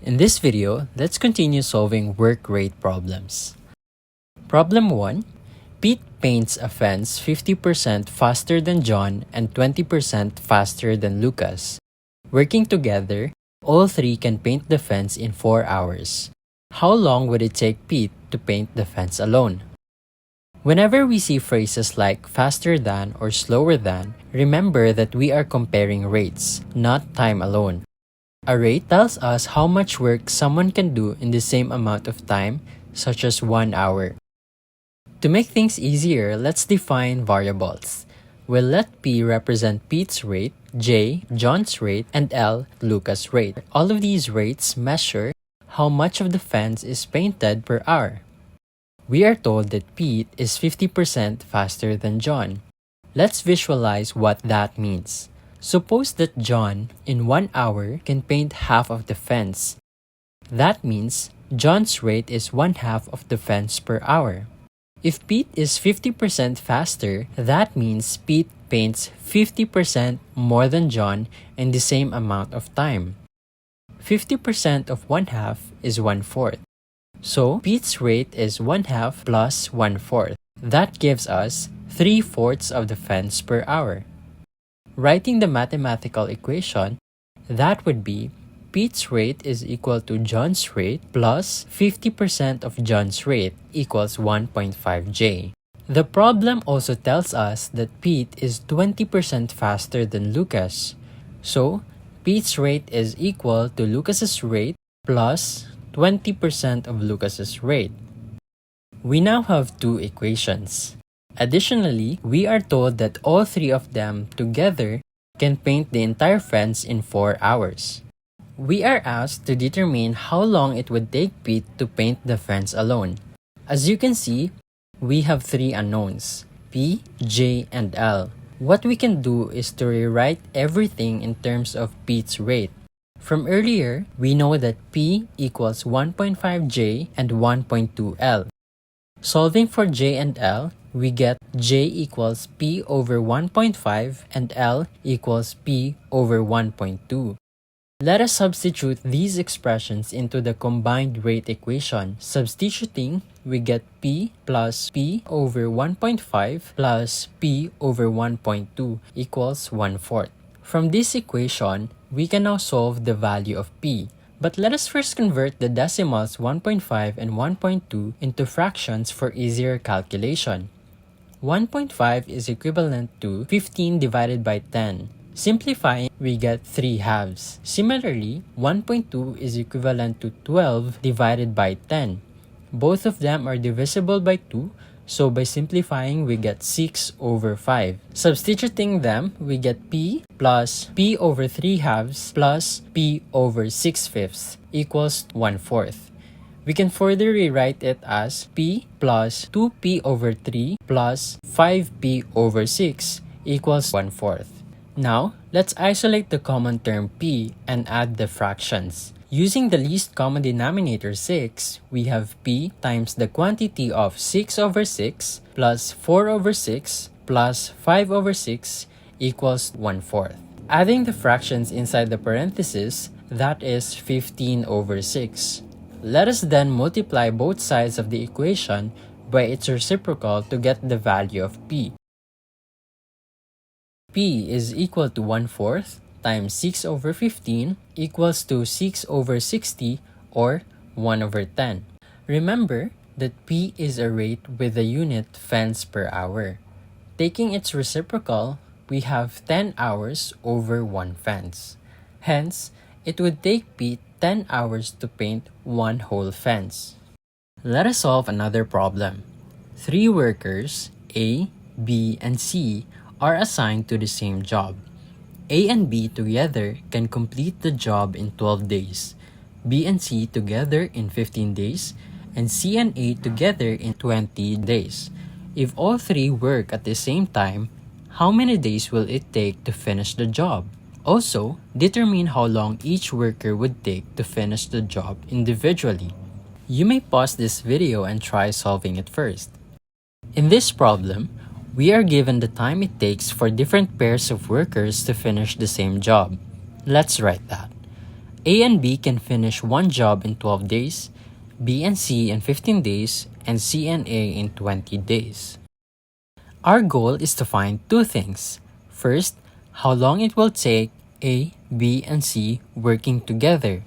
In this video, let's continue solving work rate problems. Problem 1. Pete paints a fence 50% faster than John and 20% faster than Lucas. Working together, all three can paint the fence in 4 hours. How long would it take Pete to paint the fence alone? Whenever we see phrases like faster than or slower than, remember that we are comparing rates, not time alone. A rate tells us how much work someone can do in the same amount of time, such as 1 hour. To make things easier, let's define variables. We'll let P represent Pete's rate, J, John's rate, and L, Lucas' rate. All of these rates measure how much of the fence is painted per hour. We are told that Pete is 50% faster than John. Let's visualize what that means. Suppose that John, in 1 hour, can paint half of the fence. That means John's rate is 1/2 of the fence per hour. If Pete is 50% faster, that means Pete paints 50% more than John in the same amount of time. 50% of 1/2 is 1/4. So, Pete's rate is 1/2 plus 1/4. That gives us 3/4 of the fence per hour. Writing the mathematical equation, that would be Pete's rate is equal to John's rate plus 50% of John's rate equals 1.5J. The problem also tells us that Pete is 20% faster than Lucas. So, Pete's rate is equal to Lucas's rate plus 20% of Lucas's rate. We now have two equations. Additionally, we are told that all three of them together can paint the entire fence in 4 hours. We are asked to determine how long it would take Pete to paint the fence alone. As you can see, we have three unknowns, P, J, and L. What we can do is to rewrite everything in terms of Pete's rate. From earlier, we know that P equals 1.5J and 1.2L. Solving for J and L, we get J equals P over 1.5 and L equals P over 1.2. Let us substitute these expressions into the combined rate equation. Substituting, we get P plus P over 1.5 plus P over 1.2 equals 1/4. From this equation, we can now solve the value of P. But let us first convert the decimals 1.5 and 1.2 into fractions for easier calculation. 1.5 is equivalent to 15 divided by 10. Simplifying, we get 3/2. Similarly, 1.2 is equivalent to 12 divided by 10. Both of them are divisible by 2, so by simplifying, we get 6 over 5. Substituting them, we get P plus P over 3/2 plus P over 6/5 equals 1/4. We can further rewrite it as P plus 2P over 3 plus 5P over 6 equals 1/4. Now, let's isolate the common term P and add the fractions. Using the least common denominator 6, we have P times the quantity of 6 over 6 plus 4 over 6 plus 5 over 6 equals 1/4. Adding the fractions inside the parentheses, that is 15 over 6. Let us then multiply both sides of the equation by its reciprocal to get the value of P. P is equal to 1/4 times 6 over 15 equals to 6 over 60 or 1 over 10. Remember that P is a rate with a unit fence per hour. Taking its reciprocal, we have 10 hours over 1 fence. Hence, it would take Pete 10 hours to paint 1 whole fence. Let us solve another problem. 3 workers, A, B, and C, are assigned to the same job. A and B together can complete the job in 12 days, B and C together in 15 days, and C and A together in 20 days. If all three work at the same time, how many days will it take to finish the job? Also, determine how long each worker would take to finish the job individually. You may pause this video and try solving it first. In this problem, we are given the time it takes for different pairs of workers to finish the same job. Let's write that. A and B can finish one job in 12 days, B and C in 15 days, and C and A in 20 days. Our goal is to find two things. First, how long it will take A, B, and C working together.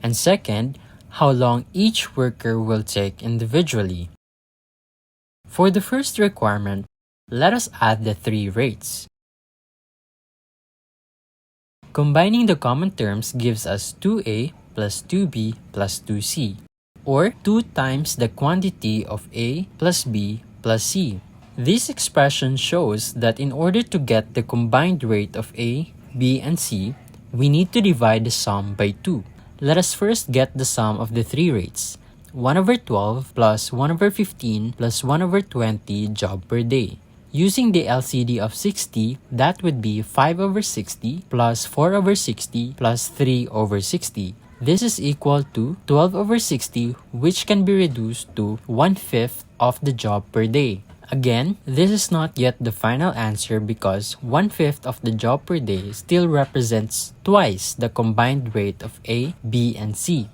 And second, how long each worker will take individually. For the first requirement, let us add the three rates. Combining the common terms gives us 2A plus 2B plus 2C, or 2 times the quantity of A plus B plus C. This expression shows that in order to get the combined rate of A, B, and C, we need to divide the sum by 2. Let us first get the sum of the three rates. 1/12 plus 1/15 plus 1/20 job per day. Using the LCD of 60, that would be 5/60 plus 4/60 plus 3/60. This is equal to 12/60, which can be reduced to 1/5 of the job per day. Again, this is not yet the final answer because 1/5 of the job per day still represents twice the combined rate of A, B, and C.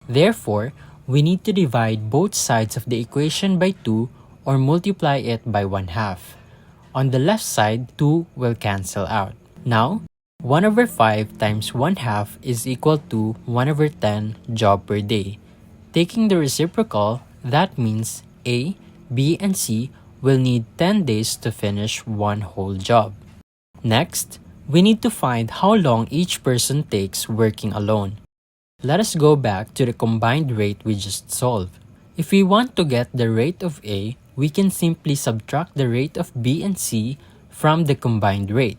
Therefore, we need to divide both sides of the equation by 2 or multiply it by 1/2. On the left side, 2 will cancel out. Now, 1/5 times 1/2 is equal to 1/10 job per day. Taking the reciprocal, that means A, B, and C will need 10 days to finish one whole job. Next, we need to find how long each person takes working alone. Let us go back to the combined rate we just solved. If we want to get the rate of A, we can simply subtract the rate of B and C from the combined rate.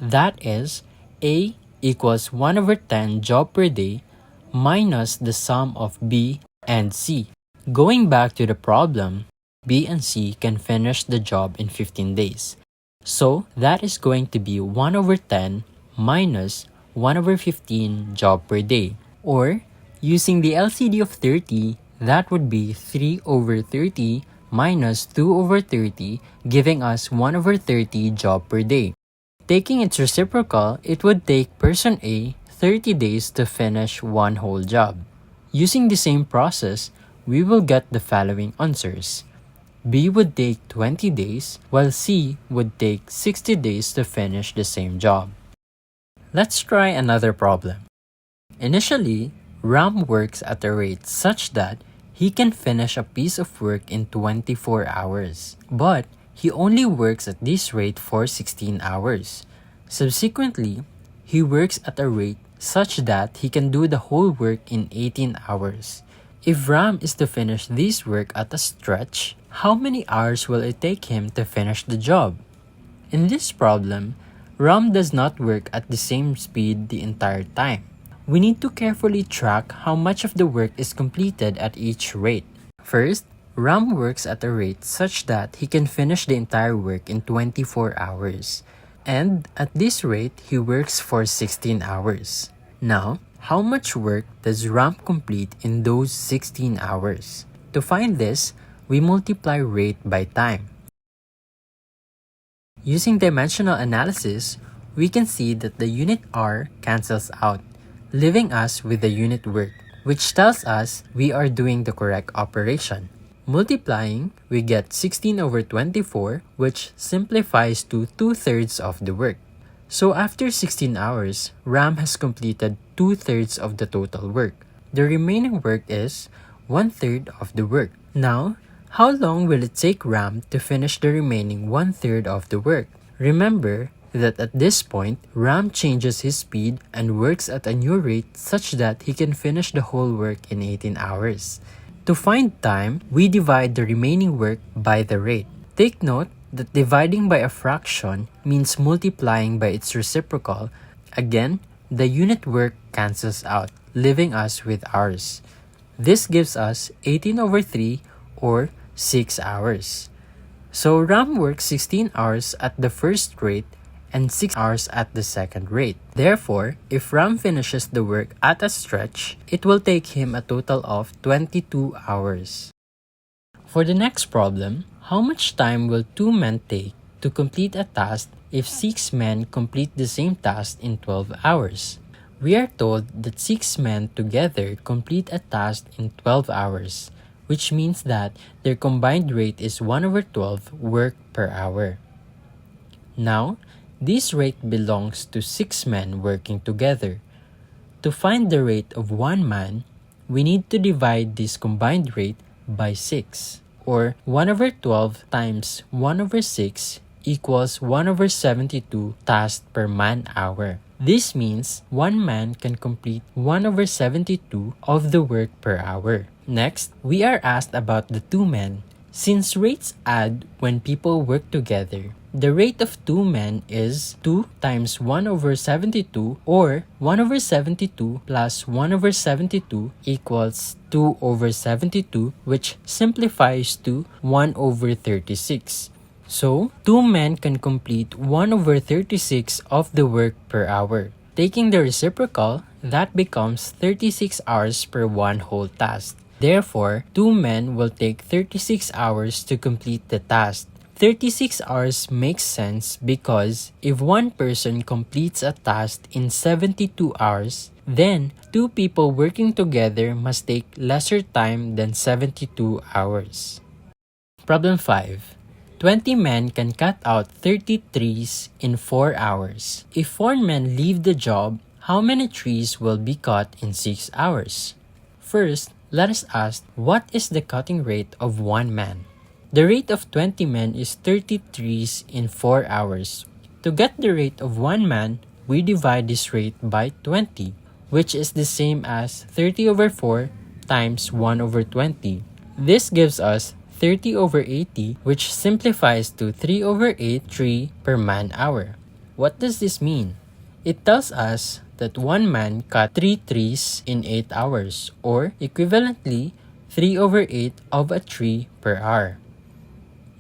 That is, A equals 1/10 job per day minus the sum of B and C. Going back to the problem, B and C can finish the job in 15 days. So that is going to be 1/10 minus 1/15 job per day. Or, using the LCD of 30, that would be 3/30 minus 2/30, giving us 1/30 job per day. Taking its reciprocal, it would take person A 30 days to finish one whole job. Using the same process, we will get the following answers. B would take 20 days, while C would take 60 days to finish the same job. Let's try another problem. Initially, Ram works at a rate such that he can finish a piece of work in 24 hours, but he only works at this rate for 16 hours. Subsequently, he works at a rate such that he can do the whole work in 18 hours. If Ram is to finish this work at a stretch, how many hours will it take him to finish the job? In this problem, Ram does not work at the same speed the entire time. We need to carefully track how much of the work is completed at each rate. First, Ram works at a rate such that he can finish the entire work in 24 hours. And at this rate, he works for 16 hours. Now, how much work does Ram complete in those 16 hours? To find this, we multiply rate by time. Using dimensional analysis, we can see that the unit R cancels out, leaving us with the unit work, which tells us we are doing the correct operation. Multiplying, we get 16/24, which simplifies to 2/3 of the work. So after 16 hours, Ram has completed 2/3 of the total work. The remaining work is 1/3 of the work. Now, how long will it take Ram to finish the remaining 1/3 of the work? Remember that at this point, Ram changes his speed and works at a new rate such that he can finish the whole work in 18 hours. To find time, we divide the remaining work by the rate. Take note that dividing by a fraction means multiplying by its reciprocal. Again, the unit work cancels out, leaving us with hours. This gives us 18/3 or 6 hours. So Ram works 16 hours at the first rate and 6 hours at the second rate. Therefore, if Ram finishes the work at a stretch, it will take him a total of 22 hours. For the next problem, how much time will 2 men take to complete a task if 6 men complete the same task in 12 hours? We are told that 6 men together complete a task in 12 hours, which means that their combined rate is 1/12 work per hour. Now, this rate belongs to 6 men working together. To find the rate of 1 man, we need to divide this combined rate by 6, or 1/12 times 1/6 equals 1/72 tasks per man-hour. This means 1 man can complete 1/72 of the work per hour. Next, we are asked about the 2 men. Since rates add when people work together, the rate of 2 men is 2 times 1/72, or 1/72 plus 1/72 equals 2/72, which simplifies to 1/36. So, 2 men can complete 1/36 of the work per hour. Taking the reciprocal, that becomes 36 hours per one whole task. Therefore, 2 men will take 36 hours to complete the task. 36 hours makes sense because if one person completes a task in 72 hours, then 2 people working together must take lesser time than 72 hours. Problem 5. 20 men can cut out 30 trees in 4 hours. If 4 men leave the job, how many trees will be cut in 6 hours? First, let us ask, what is the cutting rate of 1 man? The rate of 20 men is 30 trees in 4 hours. To get the rate of 1 man, we divide this rate by 20, which is the same as 30/4 times 1/20. This gives us 30/80, which simplifies to 3/8 tree per man-hour. What does this mean? It tells us that 1 man cut 3 trees in 8 hours, or equivalently 3/8 of a tree per hour.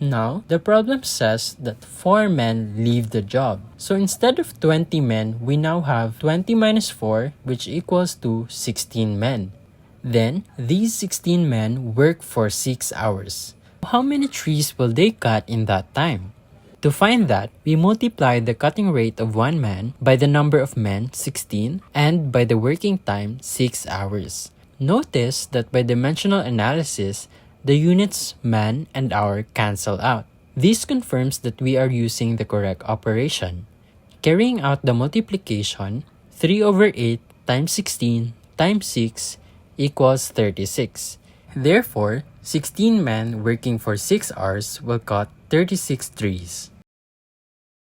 Now, the problem says that 4 men leave the job. So instead of 20 men, we now have 20 minus 4, which equals to 16 men. Then, these 16 men work for 6 hours. How many trees will they cut in that time? To find that, we multiply the cutting rate of 1 man by the number of men, 16, and by the working time, 6 hours. Notice that by dimensional analysis, the units man and hour cancel out. This confirms that we are using the correct operation. Carrying out the multiplication, 3/8 times 16 times 6 equals 36. Therefore, 16 men working for 6 hours will cut 36 trees.